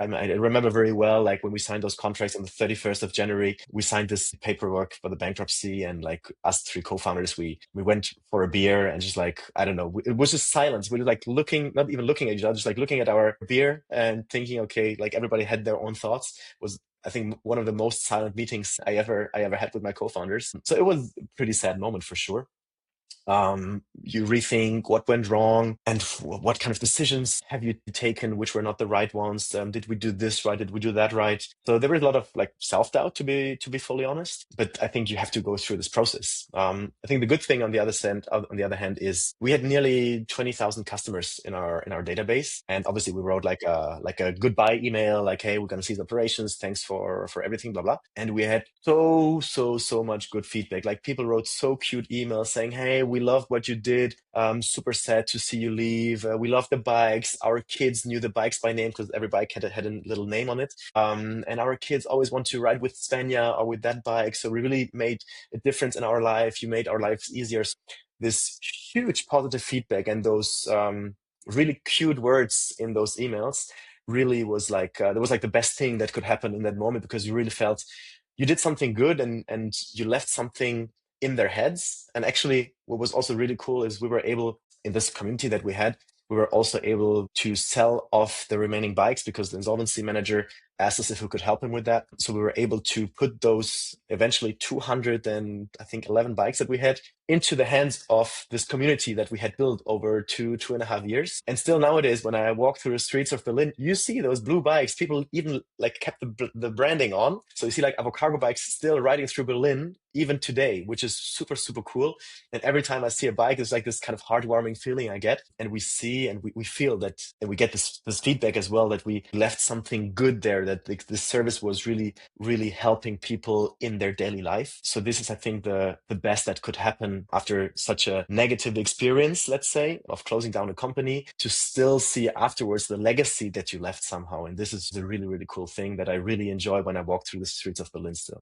I remember very well, like when we signed those contracts on the 31st of January, we signed this paperwork for the bankruptcy, and like us three co-founders, we went for a beer and just like, I don't know, it was just silence. We were like looking, not even looking at each other, just like looking at our beer and thinking, okay, like everybody had their own thoughts. Was I think one of the most silent meetings I ever had with my co-founders. So it was a pretty sad moment for sure. You rethink what went wrong and what kind of decisions have you taken which were not the right ones. Did we do this right? Did we do that right? So there was a lot of like self-doubt, to be fully honest, but I think you have to go through this process. I think the good thing on the other hand is we had nearly 20,000 customers in our database, and obviously we wrote like a goodbye email, like, hey, we're going to cease operations, thanks for everything, blah blah. And we had so much good feedback. Like people wrote so cute emails saying, hey, we loved what you did. Super sad to see you leave. We love the bikes. Our kids knew the bikes by name because every bike had a little name on it. And our kids always want to ride with Svenja or with that bike. So we really made a difference in our life. You made our lives easier. This huge positive feedback and those really cute words in those emails really was like that was like the best thing that could happen in that moment, because you really felt you did something good, and you left something in their heads. And actually, what was also really cool is we were able, in this community that we had, we were also able to sell off the remaining bikes because the insolvency manager asked us if we could help him with that. So we were able to put those eventually 200 and I think 11 bikes that we had into the hands of this community that we had built over 2.5 years. And still nowadays, when I walk through the streets of Berlin, you see those blue bikes. People even like kept the branding on. So you see like Avocargo bikes still riding through Berlin even today, which is super cool. And every time I see a bike, it's like this kind of heartwarming feeling I get. And we see and we feel that, and we get this feedback as well, that we left something good there, that the service was really helping people in their daily life. So this is, I think, the best that could happen after such a negative experience, let's say, of closing down a company, to still see afterwards the legacy that you left somehow. And this is a really cool thing that I really enjoy when I walk through the streets of Berlin still.